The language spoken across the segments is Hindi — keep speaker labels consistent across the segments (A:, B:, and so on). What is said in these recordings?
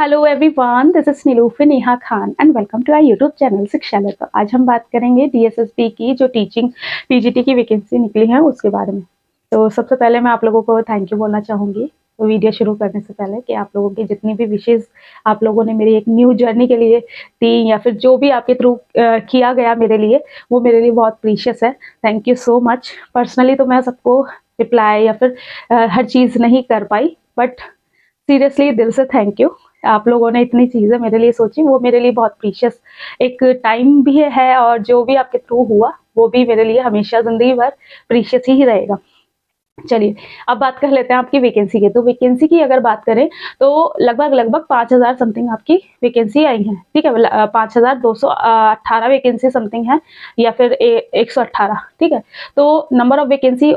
A: Hello everyone, this is Nilufar Neha Khan and welcome to our YouTube channel Shikshalay. तो आज हम बात करेंगे डीएसएसबी की जो टीचिंग टीजीटी की वैकेंसी निकली है उसके बारे में। तो सबसे पहले मैं आप लोगों को थैंक यू बोलना चाहूँगी तो वीडियो शुरू करने से पहले कि आप लोगों की जितनी भी विशेष आप लोगों ने मेरी एक न्यू जर्नी के लिए दी या फिर जो भी आपके थ्रू किया गया मेरे लिए, वो मेरे लिए बहुत प्रीशियस है। Thank you so much. Personally तो मैं सबको रिप्लाई या फिर हर चीज़ नहीं कर पाई, बट सीरियसली दिल से थैंक यू। आप लोगों ने इतनी चीज़ें मेरे लिए सोची, वो मेरे लिए बहुत प्रीशियस एक टाइम भी है और जो भी आपके थ्रू हुआ वो भी मेरे लिए हमेशा जिंदगी भर प्रीशियस ही रहेगा। चलिए अब बात कर लेते हैं आपकी वैकेंसी की। तो वैकेंसी की अगर बात करें तो लगभग 5000 समथिंग आपकी वैकेंसी आई है। ठीक है, 5218 वैकेंसी समथिंग है या फिर 118। ठीक है, तो number of vacancy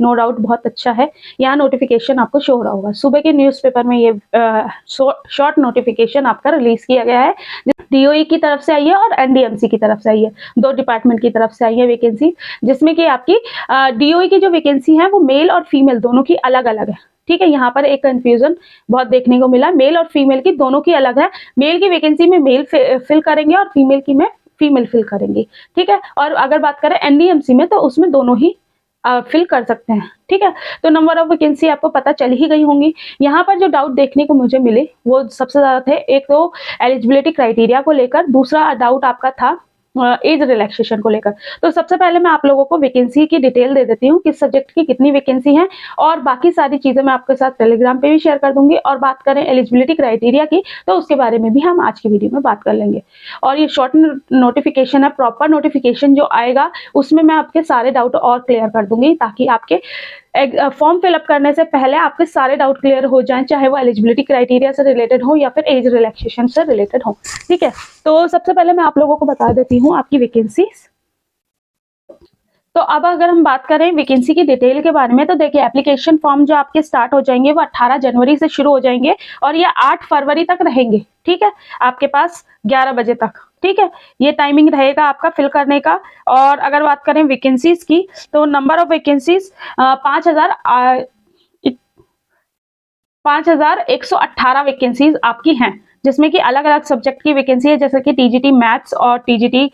A: no doubt बहुत अच्छा है। यहाँ नोटिफिकेशन आपको शो हो रहा होगा, सुबह के न्यूज़पेपर में ये शॉर्ट नोटिफिकेशन आपका रिलीज किया गया है। डीओई की तरफ से आई है और एनडीएमसी की तरफ से आई है, दो डिपार्टमेंट की तरफ से आई है वैकेंसी, जिसमें कि आपकी डीओई की जो वैकेंसी है वो मेल और फीमेल दोनों की अलग अलग है। ठीक है, यहाँ पर एक कंफ्यूजन बहुत देखने को मिला, मेल और फीमेल की दोनों की अलग है। मेल की वैकेंसी में मेल फिल करेंगे और फीमेल की में फीमेल फिल करेंगे। ठीक है, और अगर बात करें एनडीएमसी में तो उसमें दोनों ही फिल कर सकते हैं। ठीक है, तो नंबर ऑफ वैकेंसी आपको पता चल ही गई होंगी। यहाँ पर जो डाउट देखने को मुझे मिले वो सबसे ज्यादा थे, एक तो एलिजिबिलिटी क्राइटेरिया को लेकर, दूसरा डाउट आपका था एज रिलैक्सेशन को लेकर। तो सबसे पहले मैं आप लोगों को वैकेंसी की डिटेल दे देती हूँ, किस सब्जेक्ट की कितनी वैकेंसी है, और बाकी सारी चीजें मैं आपके साथ टेलीग्राम पे भी शेयर कर दूंगी। और बात करें एलिजिबिलिटी क्राइटेरिया की तो उसके बारे में भी हम आज की वीडियो में बात कर लेंगे। और ये शॉर्ट नोटिफिकेशन है, प्रॉपर नोटिफिकेशन जो आएगा उसमें मैं आपके सारे डाउट और क्लियर कर दूंगी, ताकि आपके फॉर्म फिलअप करने से पहले आपके सारे डाउट क्लियर हो जाएं, चाहे वो एलिजिबिलिटी क्राइटेरिया से रिलेटेड हो या फिर एज रिलैक्सेशन से रिलेटेड हो। ठीक है, तो सबसे पहले मैं आप लोगों को बता देती हूँ आपकी वैकेंसी। तो अब अगर हम बात करें वैकेंसी की डिटेल के बारे में तो देखिए, एप्लीकेशन फॉर्म जो आपके स्टार्ट हो जाएंगे वो 18 जनवरी से शुरू हो जाएंगे और ये 8 फरवरी तक रहेंगे। ठीक है, आपके पास 11 बजे तक। ठीक है, ये टाइमिंग रहेगा आपका फिल करने का। और अगर बात करें वैकेंसीज की तो नंबर ऑफ वैकेंसीज 5118 वैकेंसीज आपकी हैं, जिसमें कि अलग अलग सब्जेक्ट की वैकेंसी है, जैसे कि टीजीटी मैथ्स और टीजीटी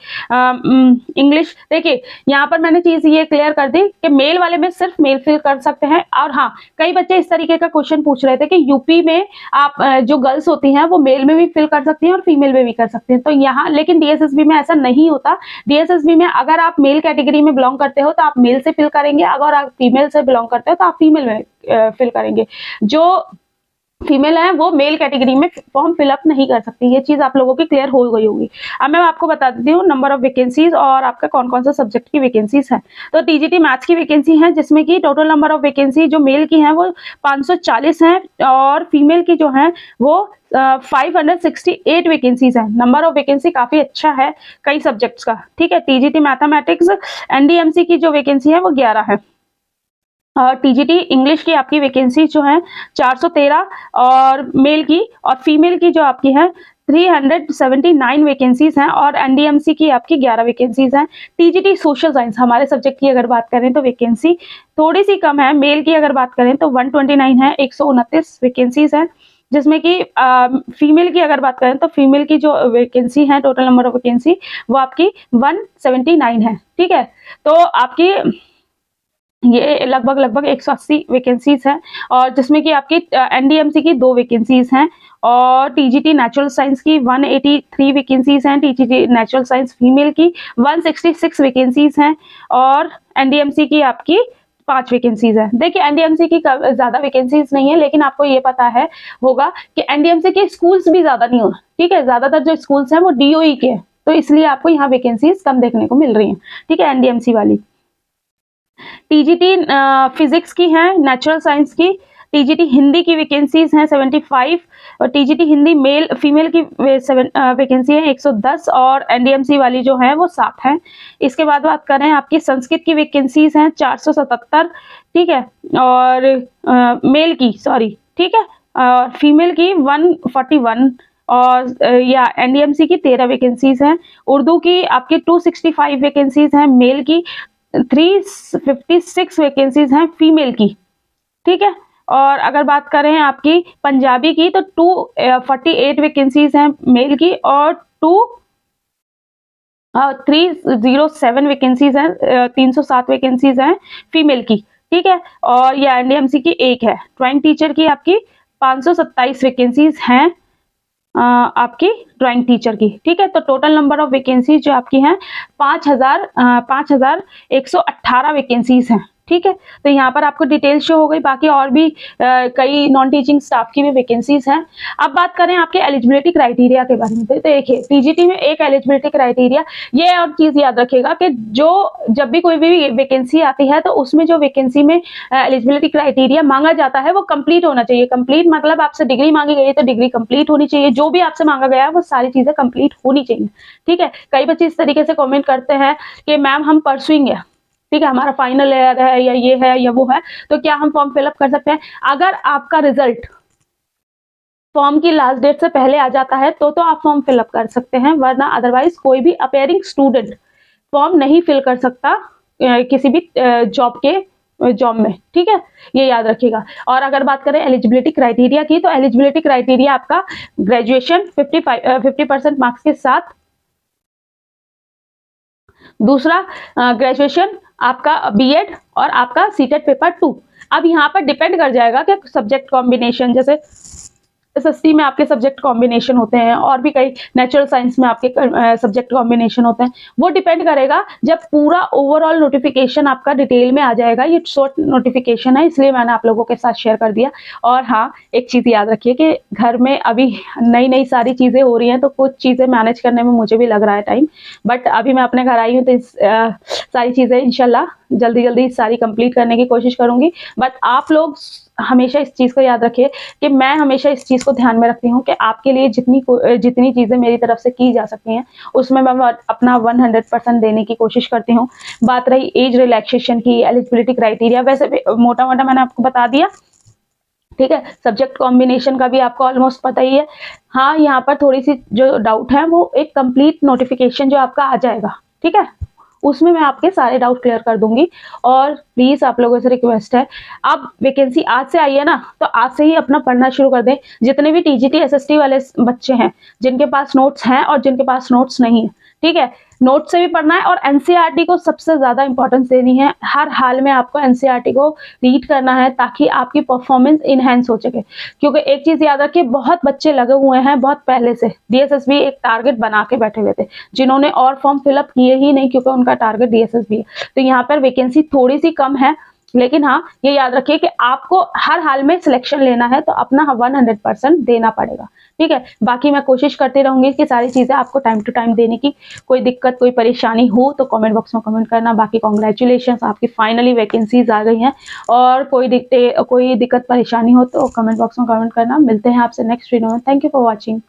A: इंग्लिश। देखिए यहाँ पर मैंने चीज ये क्लियर कर दी कि मेल वाले में सिर्फ मेल फिल कर सकते हैं। और हाँ, कई बच्चे इस तरीके का क्वेश्चन पूछ रहे थे कि यूपी में आप जो गर्ल्स होती हैं वो मेल में भी फिल कर सकती हैं और फीमेल में भी कर सकती हैं। तो यहाँ लेकिन डीएसएसबी में ऐसा नहीं होता। डीएसएसबी में अगर आप मेल कैटेगरी में बिलोंग करते हो तो आप मेल से फिल करेंगे, अगर आप फीमेल से बिलोंग करते हो तो आप फीमेल में फिल करेंगे। जो फीमेल है वो मेल कैटेगरी में फॉर्म फिलअप नहीं कर सकती। ये चीज आप लोगों की क्लियर हो गई होगी। अब मैं आपको बता देती हूँ नंबर ऑफ वैकेंसीज और आपका कौन कौन सा सब्जेक्ट की वैकेंसीज है। तो टीजीटी मैथ्स की वैकेंसी है, जिसमें कि टोटल नंबर ऑफ वैकेंसी जो मेल की है वो 540 है और फीमेल की जो है वो 568 वैकेंसीज है। नंबर ऑफ वैकेंसी काफी अच्छा है कई सब्जेक्ट्स का। ठीक है, टीजीटी मैथमेटिक्स एनडीएमसी की जो वैकेंसी है वो 11 है। और टीजीटी इंग्लिश की आपकी वैकेंसी जो है 413 और मेल की, और फीमेल की जो आपकी है 379 वैकेंसीज हैं, और एनडीएमसी की आपकी 11 वैकेंसीज हैं। टीजीटी सोशल साइंस हमारे सब्जेक्ट की अगर बात करें तो वैकेंसी थोड़ी सी कम है। मेल की अगर बात करें तो 129 है, 129 वैकेंसीज हैं, जिसमें कि फीमेल की अगर बात करें तो फीमेल की जो वैकेंसी है, टोटल नंबर ऑफ वैकेंसी वो आपकी 179 है। ठीक है, तो आपकी ये लगभग 180 वैकेंसीज हैं, और जिसमें कि आपकी एनडीएमसी की 2 वैकेंसीज हैं, और टीजीटी नेचुरल साइंस की 183 वैकेंसीज हैं, टीजीटी नेचुरल साइंस फीमेल की 166 वैकेंसीज हैं, और एनडीएमसी की आपकी 5 वैकेंसीज है। देखिए एनडीएमसी की ज्यादा वैकेंसीज नहीं है, लेकिन आपको ये पता है होगा कि एनडीएमसी के स्कूल्स भी ज्यादा नहीं हो। ठीक है, ज्यादातर जो स्कूल्स हैं वो डीओई के हैं, तो इसलिए आपको यहाँ वैकेंसीज कम देखने को मिल रही हैं। ठीक है, एनडीएमसी वाली। टीजीटी फिजिक्स की है, नेचुरल साइंस की। टीजीटी हिंदी की वैकेंसीज हैं 75, और टीजीटी हिंदी मेल फीमेल की वैकेंसी है 110, और एनडीएमसी वाली जो है वो 7 है। इसके बाद बात करें आपकी संस्कृत की वैकेंसीज हैं 477। ठीक है, और मेल की ठीक है, और फीमेल की 141, और या एनडीएमसी की 13 वैकेंसीज हैं। उर्दू की आपकी 265 वैकेंसीज हैं, मेल की 356 वैकेंसीज हैं फीमेल की। ठीक है, और अगर बात करें आपकी पंजाबी की तो 248 वैकेंसीज हैं मेल की और 307 वैकेंसीज हैं, 307 वैकेंसीज हैं फीमेल की, ठीक है। और ये एनडीएमसी की एक है। ड्राइंग टीचर की आपकी 527 वैकेंसीज हैं आपकी ड्राइंग टीचर की, ठीक है। तो टोटल नंबर ऑफ वैकेंसीज जो आपकी हैं 5118 वैकेंसीज हैं, ठीक है। तो यहाँ पर आपको डिटेल शो हो गई। बाकी और भी कई नॉन टीचिंग स्टाफ की भी वैकेंसीज हैं। अब बात करें आपके एलिजिबिलिटी क्राइटेरिया के बारे में, तो देखिए टीजीटी में एक एलिजिबिलिटी क्राइटेरिया, ये और चीज याद रखिएगा कि जब भी कोई भी वैकेंसी आती है तो उसमें जो वैकेंसी में एलिजिबिलिटी क्राइटेरिया मांगा जाता है वो कंप्लीट होना चाहिए। कंप्लीट मतलब आपसे डिग्री मांगी गई है तो डिग्री कंप्लीट होनी चाहिए, जो भी आपसे मांगा गया है वो सारी चीजें कंप्लीट होनी चाहिए, ठीक है। कई बच्चे इस तरीके से कॉमेंट करते हैं कि मैम हम परसुइंग है, ठीक है, हमारा फाइनल ईयर है या ये है या वो है, तो क्या हम फॉर्म फिलअप कर सकते हैं? अगर आपका रिजल्ट फॉर्म की लास्ट डेट से पहले आ जाता है तो आप फॉर्म फिलअप कर सकते हैं, वरना अदरवाइज कोई भी अपेयरिंग स्टूडेंट फॉर्म नहीं फिल कर सकता किसी भी जॉब में, ठीक है, ये याद रखिएगा। और अगर बात करें एलिजिबिलिटी क्राइटेरिया की, तो एलिजिबिलिटी क्राइटेरिया आपका ग्रेजुएशन 50% मार्क्स के साथ, दूसरा ग्रेजुएशन आपका बीएड और आपका सीटेट पेपर 2। अब यहाँ पर डिपेंड कर जाएगा कि सब्जेक्ट कॉम्बिनेशन, जैसे एसएसटी में आपके सब्जेक्ट कॉम्बिनेशन होते हैं और भी कई नेचुरल साइंस में आपके सब्जेक्ट कॉम्बिनेशन होते हैं, वो डिपेंड करेगा जब पूरा ओवरऑल नोटिफिकेशन आपका डिटेल में आ जाएगा। ये शॉर्ट नोटिफिकेशन है इसलिए मैंने आप लोगों के साथ शेयर कर दिया। और हाँ, एक चीज़ याद रखिए कि घर में अभी नई सारी चीज़ें हो रही हैं तो कुछ चीज़ें मैनेज करने में मुझे भी लग रहा है टाइम, बट अभी मैं अपने घर आई हूँ तो सारी चीज़ें इंशाल्लाह जल्दी सारी कंप्लीट करने की कोशिश करूंगी। बट आप लोग हमेशा इस चीज़ को याद रखिए कि मैं हमेशा इस चीज़ को ध्यान में रखती हूँ कि आपके लिए जितनी चीज़ें मेरी तरफ से की जा सकती हैं उसमें मैं अपना 100% देने की कोशिश करती हूँ। बात रही एज रिलैक्सेशन की, एलिजिबिलिटी क्राइटेरिया, वैसे मोटा मैंने आपको बता दिया, ठीक है। सब्जेक्ट कॉम्बिनेशन का भी आपको ऑलमोस्ट पता ही है। हाँ, यहाँ पर थोड़ी सी जो डाउट है वो एक कंप्लीट नोटिफिकेशन जो आपका आ जाएगा, ठीक है, उसमें मैं आपके सारे डाउट क्लियर कर दूंगी। और प्लीज आप लोगों से रिक्वेस्ट है, अब वैकेंसी आज से आई है ना, तो आज से ही अपना पढ़ना शुरू कर दें। जितने भी टीजीटी एसएसटी वाले बच्चे हैं जिनके पास नोट्स हैं और जिनके पास नोट्स नहीं है, ठीक है, नोट से भी पढ़ना है और एनसीईआरटी को सबसे ज्यादा इंपॉर्टेंस देनी है। हर हाल में आपको एनसीईआरटी को रीड करना है ताकि आपकी परफॉर्मेंस इनहेंस हो सके। क्योंकि एक चीज याद रखिए, बहुत बच्चे लगे हुए हैं बहुत पहले से, डीएसएसबी एक टारगेट बना के बैठे हुए थे जिन्होंने और फॉर्म फिलअप किए ही नहीं क्योंकि उनका टारगेट डीएसएसबी है। तो यहाँ पर वैकेंसी थोड़ी सी कम है, लेकिन हाँ ये याद रखिए कि आपको हर हाल में सिलेक्शन लेना है तो अपना 100% देना पड़ेगा, ठीक है। बाकी मैं कोशिश करती रहूंगी कि सारी चीजें आपको टाइम टू टाइम देने की। कोई दिक्कत कोई परेशानी हो तो कमेंट बॉक्स में कमेंट करना। बाकी कॉन्ग्रेचुलेशन, आपकी फाइनली वैकेंसीज आ गई हैं। और कोई दिक्कत परेशानी हो तो कमेंट बॉक्स में कमेंट करना। मिलते हैं आपसे नेक्स्ट वीडियो में। Thank you for watching.